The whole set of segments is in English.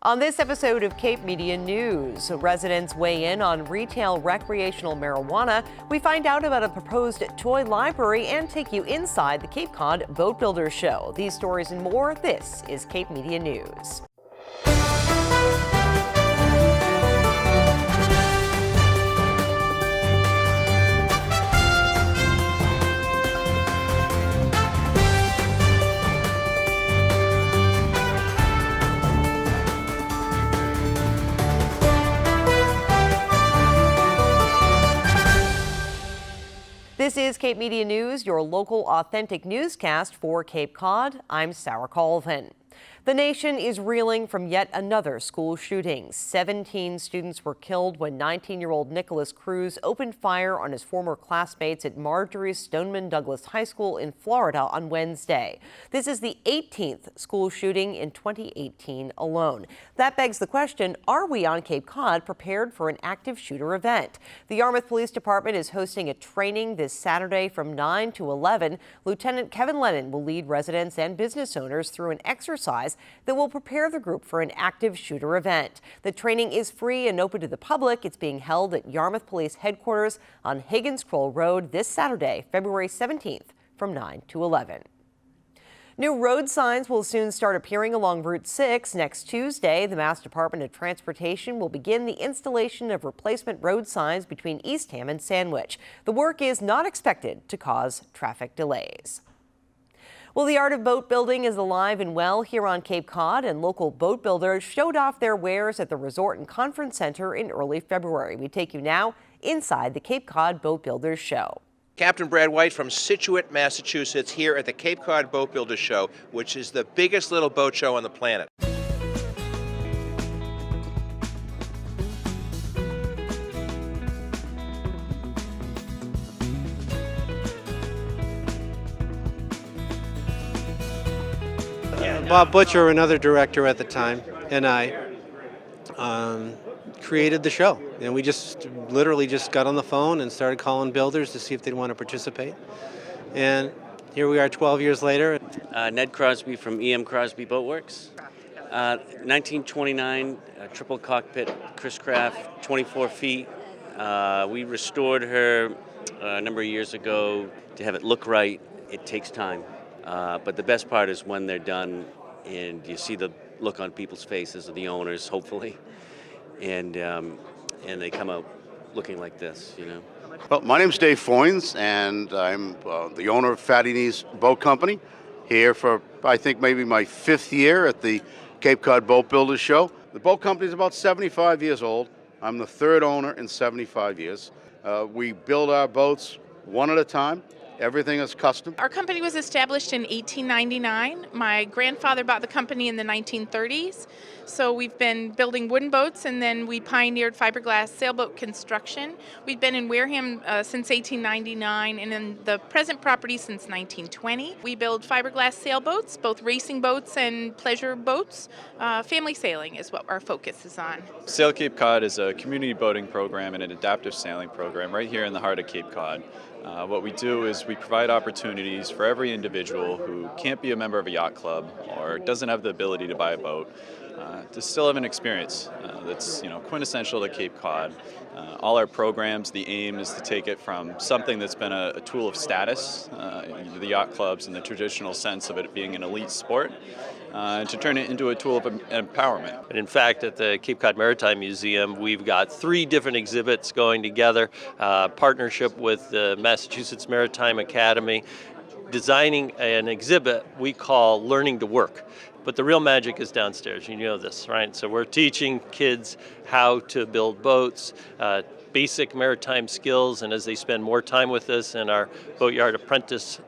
On this episode of Cape Media News, residents weigh in on retail recreational marijuana. We find out about a proposed toy library and take you inside the Cape Cod Boat Builders Show. These stories and more, this is Cape Media News. This is Cape Media News, your local authentic newscast for Cape Cod. I'm Sarah Colvin. The nation is reeling from yet another school shooting. 17 students were killed when 19-year-old Nicholas Cruz opened fire on his former classmates at Marjorie Stoneman Douglas High School in Florida on Wednesday. This is the 18th school shooting in 2018 alone. That begs the question, are we on Cape Cod prepared for an active shooter event? The Yarmouth Police Department is hosting a training this Saturday from 9 to 11. Lieutenant Kevin Lennon will lead residents and business owners through an exercise that will prepare the group for an active shooter event. The training is free and open to the public. It's being held at Yarmouth Police Headquarters on Higgins Croll Road this Saturday, February 17th from 9 to 11. New road signs will soon start appearing along Route 6 next Tuesday. The Mass Department of Transportation will begin the installation of replacement road signs between Eastham and Sandwich. The work is not expected to cause traffic delays. Well, the art of boat building is alive and well here on Cape Cod, and local boat builders showed off their wares at the Resort and Conference Center in early February. We take you now inside the Cape Cod Boat Builders Show. Captain Brad White from Scituate, Massachusetts, here at the Cape Cod Boat Builders Show, which is the biggest little boat show on the planet. Bob Butcher, another director at the time, and I created the show. And we just literally just got on the phone and started calling builders to see if they'd want to participate. And here we are 12 years later. Ned Crosby from EM Crosby Boatworks. 1929, triple cockpit, Chris Craft, 24 feet. We restored her a number of years ago to have it look right. It takes time. But the best part is when they're done and you see the look on people's faces of the owners, hopefully, and they come out looking like this, you know. Well, my name's Dave Foynes, and I'm the owner of Fatty Knees Boat Company, here for, I think, maybe my 5th year at the Cape Cod Boat Builders Show. The boat company is about 75 years old. I'm the 3rd owner in 75 years. We build our boats one at a time. Everything is custom. Our company was established in 1899. My grandfather bought the company in the 1930s. So we've been building wooden boats, and then we pioneered fiberglass sailboat construction. We've been in Wareham since 1899, and in the present property since 1920. We build fiberglass sailboats, both racing boats and pleasure boats. Family sailing is what our focus is on. Sail Cape Cod is a community boating program and an adaptive sailing program right here in the heart of Cape Cod. What we do is we provide opportunities for every individual who can't be a member of a yacht club or doesn't have the ability to buy a boat to still have an experience that's quintessential to Cape Cod. All our programs, the aim is to take it from something that's been a tool of status, the yacht clubs in the traditional sense of it being an elite sport, to turn it into a tool of empowerment. And in fact, at the Cape Cod Maritime Museum, we've got 3 different exhibits going together, partnership with the Massachusetts Maritime Academy, designing an exhibit we call Learning to Work. But the real magic is downstairs, you know this, right? So we're teaching kids how to build boats, basic maritime skills, and as they spend more time with us in our Boatyard Apprentice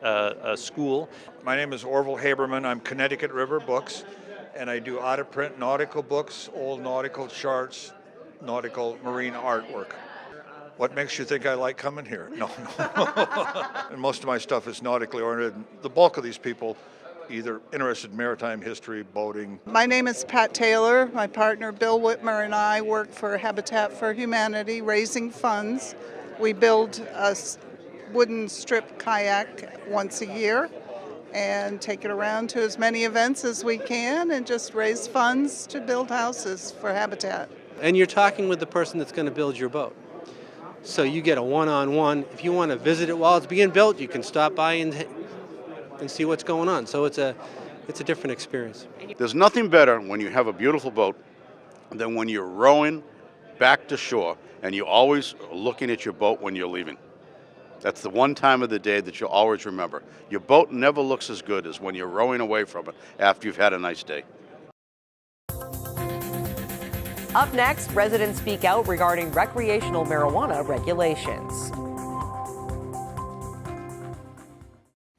school. My name is Orville Haberman. I'm Connecticut River Books, and I do out-of-print nautical books, old nautical charts, nautical marine artwork. What makes you think I like coming here? No. And most of my stuff is nautically oriented. The bulk of these people either interested in maritime history, boating. My name is Pat Taylor. My partner Bill Whitmer and I work for Habitat for Humanity, raising funds. We build a wooden strip kayak once a year, and take it around to as many events as we can and just raise funds to build houses for Habitat. And you're talking with the person that's going to build your boat. So you get a one-on-one. If you want to visit it while it's being built, you can stop by and see what's going on. So it's a different experience. There's nothing better when you have a beautiful boat than when you're rowing back to shore and you're always looking at your boat when you're leaving. That's the one time of the day that you'll always remember. Your boat never looks as good as when you're rowing away from it after you've had a nice day. Up next, residents speak out regarding recreational marijuana regulations.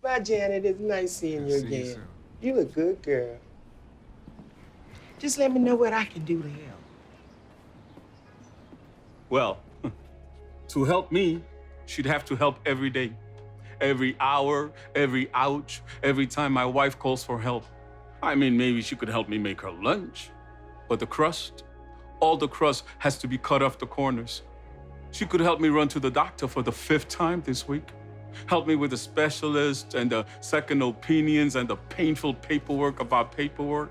Bye, Janet. It's nice seeing you again. You look good, girl. Just let me know what I can do to help. Well, to help me, she'd have to help every day. Every hour, every ouch, every time my wife calls for help. I mean, maybe she could help me make her lunch. But the crust, all the crust has to be cut off the corners. She could help me run to the doctor for the 5th time this week. Help me with the specialist and the second opinions and the painful paperwork about paperwork.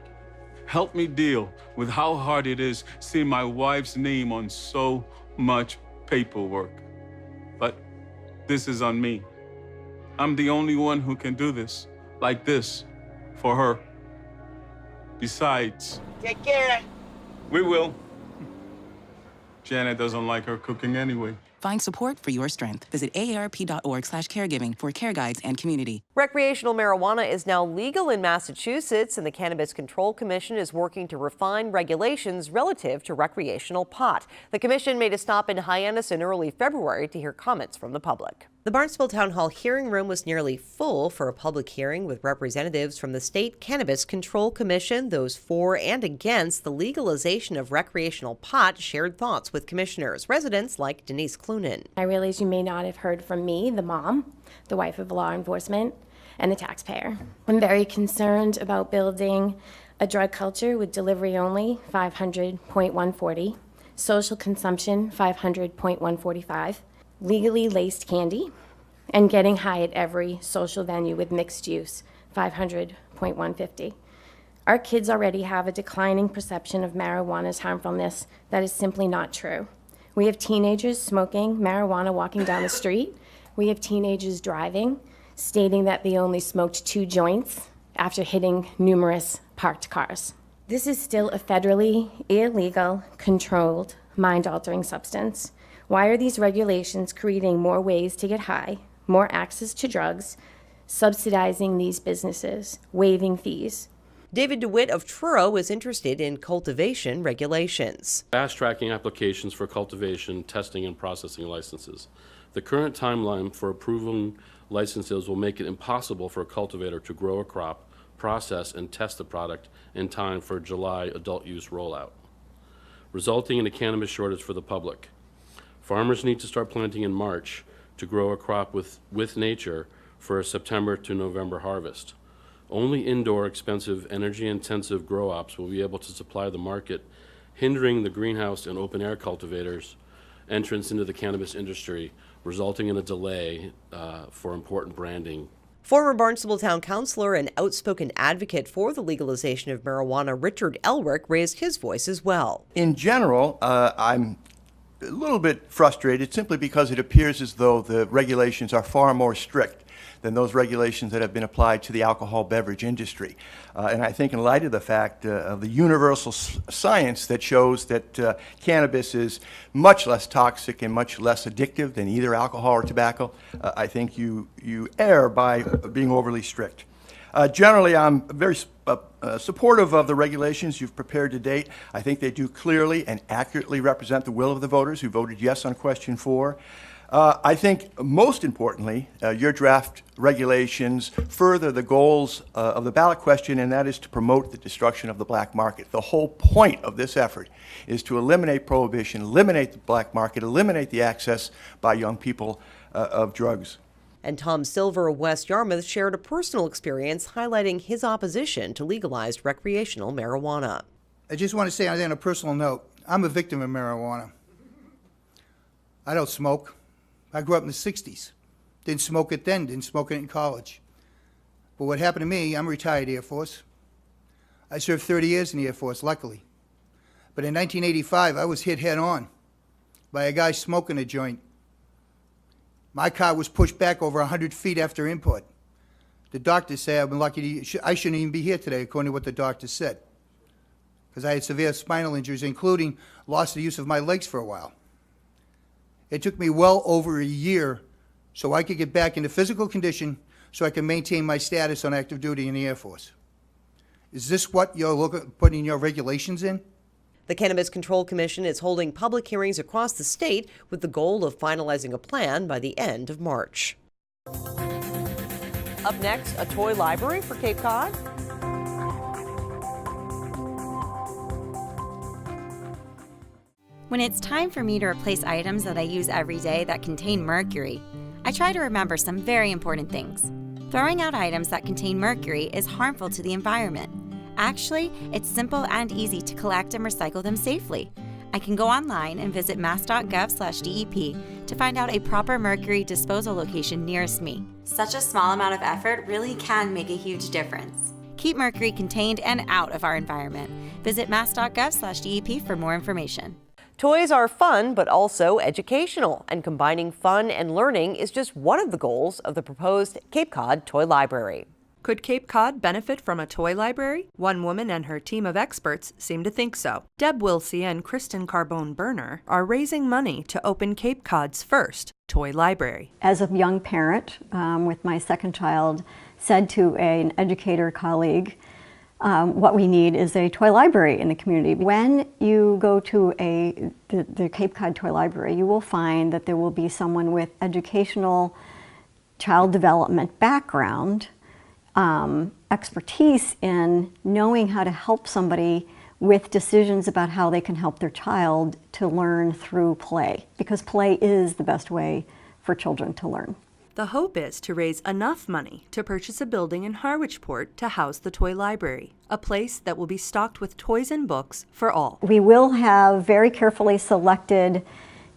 Help me deal with how hard it is seeing my wife's name on so much paperwork. But this is on me. I'm the only one who can do this, like this, for her. Besides, Take care. we will. Janet doesn't like her cooking anyway. Find support for your strength. Visit aarp.org/caregiving for care guides and community. Recreational marijuana is now legal in Massachusetts, and the Cannabis Control Commission is working to refine regulations relative to recreational pot. The commission made a stop in Hyannis in early February to hear comments from the public. The Barnstable Town Hall hearing room was nearly full for a public hearing with representatives from the State Cannabis Control Commission. Those for and against the legalization of recreational pot shared thoughts with commissioners. Residents like Denise Clunan. I realize you may not have heard from me, the mom, the wife of law enforcement, and the taxpayer. I'm very concerned about building a drug culture with delivery only, 500.140, social consumption, 500.145, legally laced candy, and getting high at every social venue with mixed use, 500.150. Our kids already have a declining perception of marijuana's harmfulness that is simply not true. We have teenagers smoking marijuana walking down the street. We have teenagers driving, stating that they only smoked 2 joints after hitting numerous parked cars. This is still a federally illegal, controlled, mind-altering substance. Why are these regulations creating more ways to get high, more access to drugs, subsidizing these businesses, waiving fees? David DeWitt of Truro is interested in cultivation regulations. Fast-tracking applications for cultivation, testing, and processing licenses. The current timeline for approving licenses will make it impossible for a cultivator to grow a crop, process, and test the product in time for July adult use rollout, resulting in a cannabis shortage for the public. Farmers need to start planting in March to grow a crop with nature for a September to November harvest. Only indoor, expensive, energy-intensive grow ops will be able to supply the market, hindering the greenhouse and open-air cultivators' entrance into the cannabis industry, resulting in a delay for important branding. Former Barnstable Town Councilor and outspoken advocate for the legalization of marijuana, Richard Elrick, raised his voice as well. In general, I'm a little bit frustrated simply because it appears as though the regulations are far more strict than those regulations that have been applied to the alcohol beverage industry. And I think in light of the fact of the universal science that shows that cannabis is much less toxic and much less addictive than either alcohol or tobacco, I think you err by being overly strict. Generally, I'm very supportive of the regulations you've prepared to date. I think they do clearly and accurately represent the will of the voters who voted yes on question 4. I think most importantly, your draft regulations further the goals of the ballot question, and that is to promote the destruction of the black market. The whole point of this effort is to eliminate prohibition, eliminate the black market, eliminate the access by young people of drugs. And Tom Silver of West Yarmouth shared a personal experience highlighting his opposition to legalized recreational marijuana. I just want to say on a personal note, I'm a victim of marijuana. I don't smoke. I grew up in the 60s. Didn't smoke it then, didn't smoke it in college. But what happened to me, I'm a retired Air Force. I served 30 years in the Air Force, luckily. But in 1985, I was hit head on by a guy smoking a joint. My car was pushed back over 100 feet after input. The doctors say I've been lucky I shouldn't even be here today, according to what the doctors said, because I had severe spinal injuries, including loss of the use of my legs for a while. It took me well over a year so I could get back into physical condition so I can maintain my status on active duty in the Air Force. Is this what you're putting your regulations in? The Cannabis Control Commission is holding public hearings across the state with the goal of finalizing a plan by the end of March. Up next, a toy library for Cape Cod. When it's time for me to replace items that I use every day that contain mercury, I try to remember some very important things. Throwing out items that contain mercury is harmful to the environment. Actually, it's simple and easy to collect and recycle them safely. I can go online and visit mass.gov/DEP to find out a proper mercury disposal location nearest me. Such a small amount of effort really can make a huge difference. Keep mercury contained and out of our environment. Visit mass.gov/DEP for more information. Toys are fun, but also educational, and combining fun and learning is just one of the goals of the proposed Cape Cod Toy Library. Could Cape Cod benefit from a toy library? One woman and her team of experts seem to think so. Deb Wilsey and Kristen Carbone-Burner are raising money to open Cape Cod's first toy library. As a young parent with my second child, said to an educator colleague, what we need is a toy library in the community. When you go to the Cape Cod Toy Library, you will find that there will be someone with educational child development background, expertise in knowing how to help somebody with decisions about how they can help their child to learn through play, because play is the best way for children to learn. The hope is to raise enough money to purchase a building in Harwichport to house the toy library, a place that will be stocked with toys and books for all. We will have very carefully selected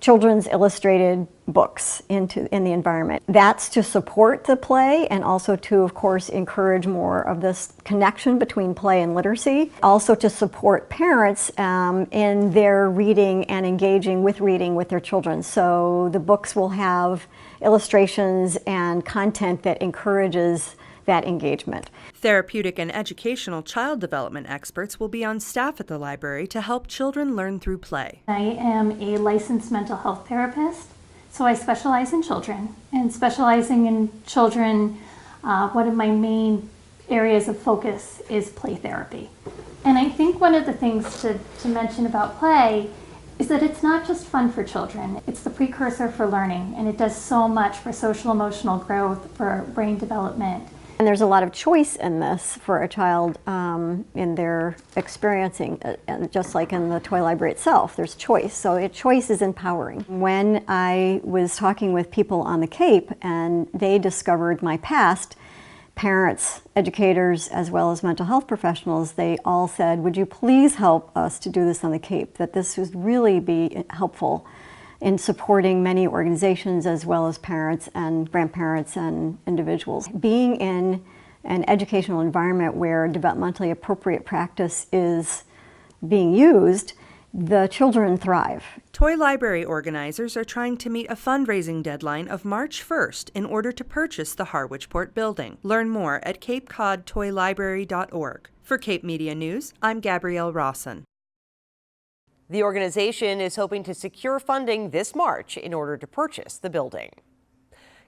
children's illustrated books in the environment. That's to support the play and also to, of course, encourage more of this connection between play and literacy. Also to support parents in their reading and engaging with reading with their children. So the books will have illustrations and content that encourages that engagement. Therapeutic and educational child development experts will be on staff at the library to help children learn through play. I am a licensed mental health therapist, so I specialize in children. And specializing in children, one of my main areas of focus is play therapy. And I think one of the things to mention about play is that it's not just fun for children, it's the precursor for learning, and it does so much for social emotional growth, for brain development. And there's a lot of choice in this for a child in their experiencing, just like in the toy library itself, there's choice. So choice is empowering. When I was talking with people on the Cape and they discovered my past, parents, educators, as well as mental health professionals, they all said, would you please help us to do this on the Cape, that this would really be helpful in supporting many organizations as well as parents and grandparents and individuals. Being in an educational environment where developmentally appropriate practice is being used, the children thrive. Toy library organizers are trying to meet a fundraising deadline of March 1st in order to purchase the Harwichport building. Learn more at capecodtoylibrary.org. For Cape Media News, I'm Gabrielle Rawson. The organization is hoping to secure funding this March in order to purchase the building.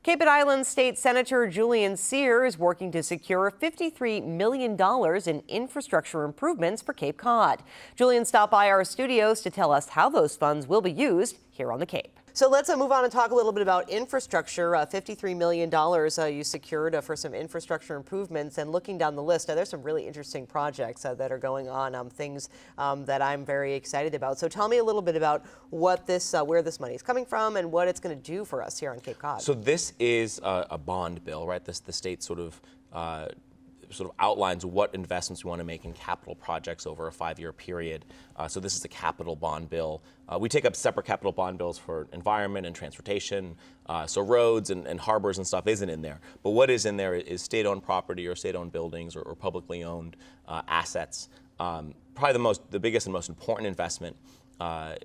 Cape Island State Senator Julien Cyr is working to secure $53 million in infrastructure improvements for Cape Cod. Julien stopped by our studios to tell us how those funds will be used here on the Cape. So let's move on and talk a little bit about infrastructure. $53 million you secured for some infrastructure improvements. And looking down the list, there's some really interesting projects that are going on, things that I'm very excited about. So tell me a little bit about what where this money is coming from and what it's going to do for us here on Cape Cod. So this is a bond bill, right? The state sort of sort of outlines what investments we want to make in capital projects over a 5-year period. So this is a capital bond bill. We take up separate capital bond bills for environment and transportation. So roads and harbors and stuff isn't in there. But what is in there is state-owned property or state-owned buildings or publicly owned assets. Probably the biggest and most important investment,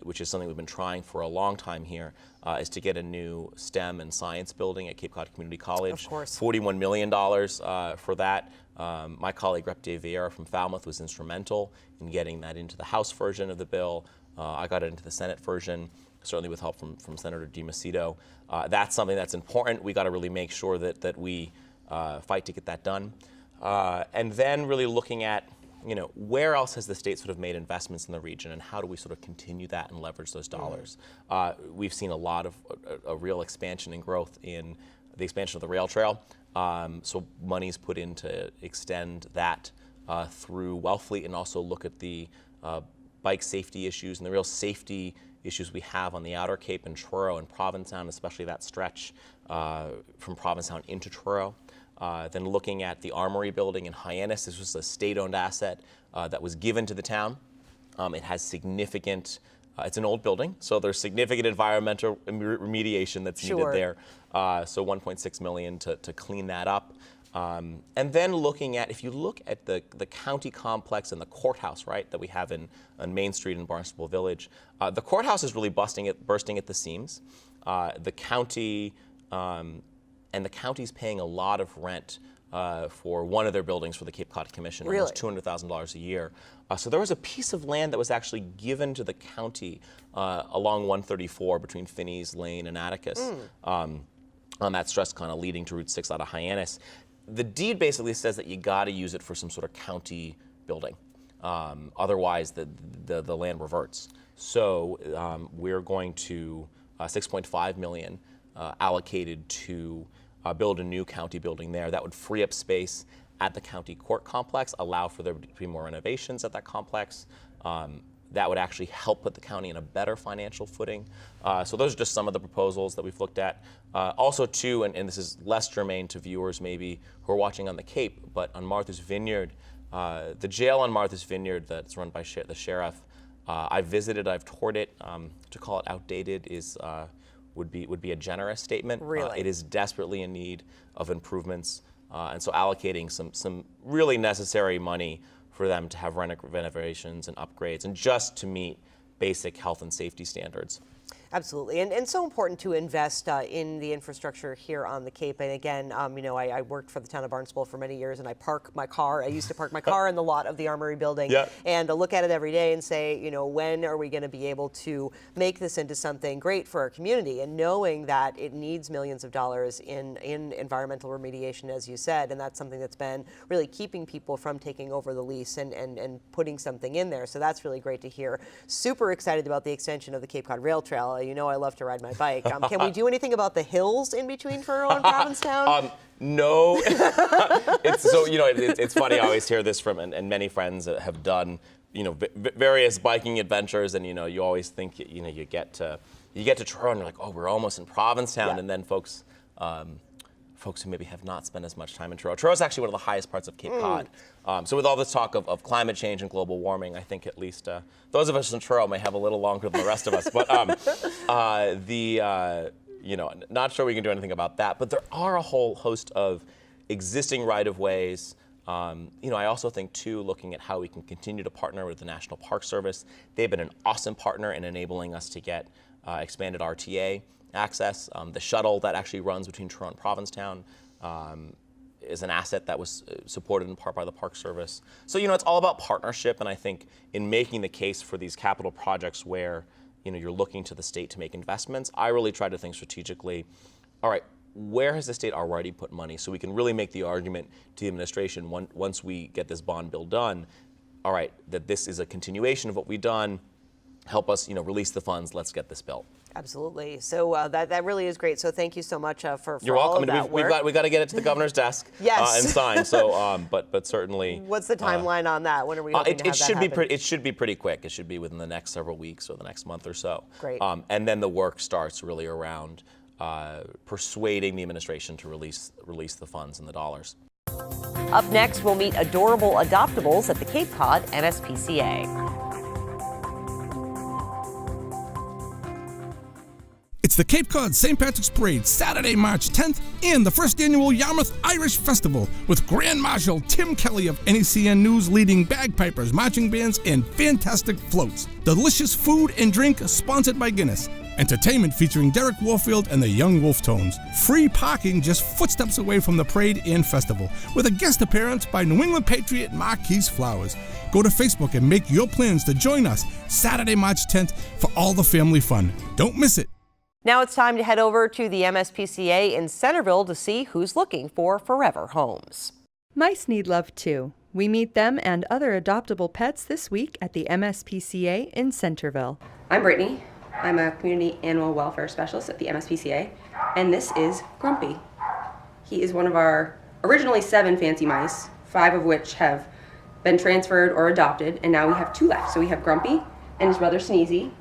which is something we've been trying for a long time here, is to get a new STEM and science building at Cape Cod Community College. Of course. $41 million for that. My colleague, Rep. Dave Vieira from Falmouth, was instrumental in getting that into the House version of the bill. I got it into the Senate version, certainly with help from Senator DiMacedo. That's something that's important. We got to really make sure that we fight to get that done. And then really looking at, where else has the state sort of made investments in the region, and how do we sort of continue that and leverage those dollars? We've seen a lot of a real expansion and growth in the expansion of the rail trail. So money's put in to extend that through Wellfleet, and also look at the bike safety issues and the real safety issues we have on the Outer Cape and Truro and Provincetown, especially that stretch from Provincetown into Truro. Then looking at the Armory building in Hyannis. This was a state-owned asset that was given to the town. It has significant, it's an old building, so there's significant environmental remediation that's needed there. So $1.6 million to clean that up. And then looking at, if you look at the county complex and the courthouse, right, that we have on Main Street in Barnstable Village, the courthouse is really bursting at the seams. The county, and the county's paying a lot of rent for one of their buildings for the Cape Cod Commission, almost $200,000 a year. So there was a piece of land that was actually given to the county along 134 between Finney's Lane and Atticus, on that stretch kind of leading to Route 6 out of Hyannis. The deed basically says that you got to use it for some sort of county building. Otherwise, the land reverts. So we're going to $6.5 million allocated to build a new county building there. That would free up space at the county court complex, allow for there to be more renovations at that complex. That would actually help put the county in a better financial footing. So those are just some of the proposals that we've looked at. Also too, and this is less germane to viewers maybe who are watching on the Cape, but on Martha's Vineyard, the jail on Martha's Vineyard that's run by the sheriff, I've visited, I've toured it. To call it outdated would be a generous statement. Really? It is desperately in need of improvements, and so allocating some really necessary money for them to have renovations and upgrades, and just to meet basic health and safety standards. Absolutely, and so important to invest in the infrastructure here on the Cape. And again, I worked for the town of Barnstable for many years, and I used to park my car in the lot of the Armory building, and to look at it every day and say, when are we going to be able to make this into something great for our community? And knowing that it needs millions of dollars in environmental remediation, as you said, and that's something that's been really keeping people from taking over the lease and putting something in there. So that's really great to hear. Super excited about the extension of the Cape Cod Rail Trail. I love to ride my bike. Can we do anything about the hills in between Truro and Provincetown? No. It's funny. I always hear this from, and many friends have done, various biking adventures, and you always think, you get to Truro and you're like, oh, we're almost in Provincetown, and then folks who maybe have not spent as much time in Truro. Truro is actually one of the highest parts of Cape Cod. So with all this talk of climate change and global warming, I think at least those of us in Truro may have a little longer than the rest of us. But not sure we can do anything about that. But there are a whole host of existing right-of-ways. I also think, too, looking at how we can continue to partner with the National Park Service. They've been an awesome partner in enabling us to get expanded RTA access. The shuttle that actually runs between Truro and Provincetown is an asset that was supported in part by the Park Service. So, it's all about partnership, and I think in making the case for these capital projects where, you're looking to the state to make investments, I really try to think strategically, all right, where has the state already put money so we can really make the argument to the administration once we get this bond bill done, all right, that this is a continuation of what we've done, help us, release the funds, let's get this built. Absolutely. So that really is great. So thank you so much for You're all welcome. of that work. We've got to get it to the governor's desk yes. And sign. So, but certainly. What's the timeline on that? When are we hoping to have that happen? It should be pretty quick. It should be within the next several weeks or the next month or so. Great. And then the work starts really around persuading the administration to release the funds and the dollars. Up next, we'll meet adorable adoptables at the Cape Cod MSPCA. It's the Cape Cod St. Patrick's Parade, Saturday, March 10th, and the first annual Yarmouth Irish Festival with Grand Marshal Tim Kelly of NECN News leading bagpipers, marching bands, and fantastic floats. Delicious food and drink sponsored by Guinness. Entertainment featuring Derek Warfield and the Young Wolf Tones. Free parking just footsteps away from the parade and festival, with a guest appearance by New England Patriot Marquise Flowers. Go to Facebook and make your plans to join us Saturday, March 10th for all the family fun. Don't miss it. Now it's time to head over to the MSPCA in Centerville to see who's looking for forever homes. Mice need love too. We meet them and other adoptable pets this week at the MSPCA in Centerville. I'm Brittany. I'm a community animal welfare specialist at the MSPCA, and this is Grumpy. He is one of our originally 7 fancy mice, 5 of which have been transferred or adopted, and now we have 2 left. So we have Grumpy and his brother Sneezy.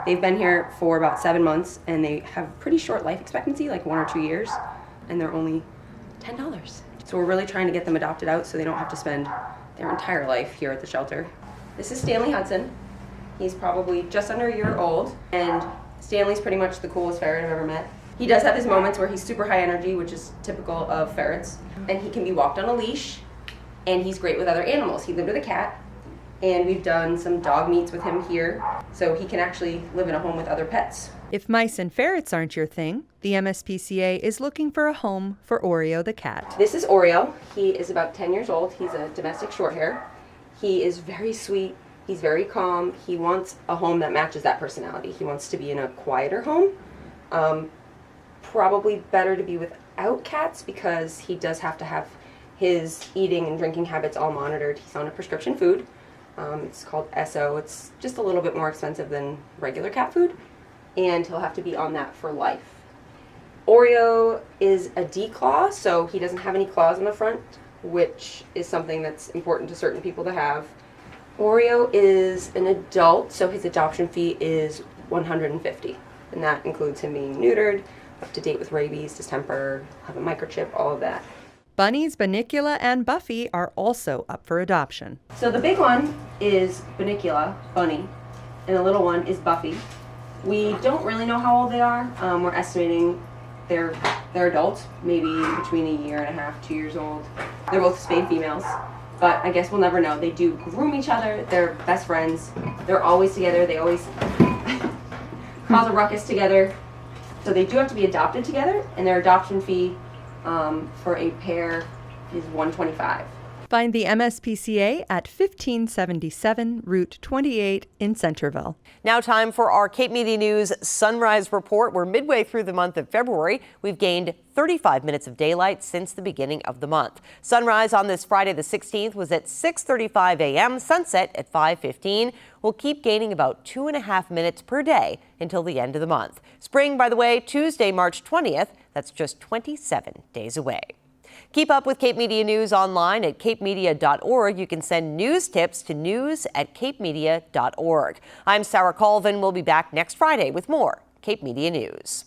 They've been here for about 7 months, and they have pretty short life expectancy, like 1 or 2 years, and they're only $10. So we're really trying to get them adopted out so they don't have to spend their entire life here at the shelter. This is Stanley Hudson. He's probably just under a year old, and Stanley's pretty much the coolest ferret I've ever met. He does have his moments where he's super high energy, which is typical of ferrets, and he can be walked on a leash, and he's great with other animals. He lived with a cat, and we've done some dog meets with him here, so he can actually live in a home with other pets. If mice and ferrets aren't your thing, the MSPCA is looking for a home for Oreo the cat. This is Oreo. He is about 10 years old. He's a domestic shorthair. He is very sweet. He's very calm. He wants a home that matches that personality. He wants to be in a quieter home. Probably better to be without cats because he does have to have his eating and drinking habits all monitored. He's on a prescription food. It's called SO. It's just a little bit more expensive than regular cat food, and he'll have to be on that for life. Oreo is a declaw, so he doesn't have any claws on the front, which is something that's important to certain people to have. Oreo is an adult, so his adoption fee is $150, and that includes him being neutered, up to date with rabies, distemper, have a microchip, all of that. Bunnies, Bunnicula, and Buffy are also up for adoption. So the big one is Bunnicula, Bunny, and the little one is Buffy. We don't really know how old they are. We're estimating they're adults, maybe between a year and a half, 2 years old. They're both spayed females, but I guess we'll never know. They do groom each other. They're best friends. They're always together. They always cause a ruckus together. So they do have to be adopted together, and their adoption fee for a pair is $125. Find the MSPCA at 1577 Route 28 in Centerville. Now time for our Cape Media News Sunrise Report. We're midway through the month of February. We've gained 35 minutes of daylight since the beginning of the month. Sunrise on this Friday the 16th was at 6:35 a.m. Sunset at 5:15. We'll keep gaining about 2.5 minutes per day until the end of the month. Spring, by the way, Tuesday, March 20th. That's just 27 days away. Keep up with Cape Media News online at capemedia.org. You can send news tips to news@capemedia.org. I'm Sarah Colvin. We'll be back next Friday with more Cape Media News.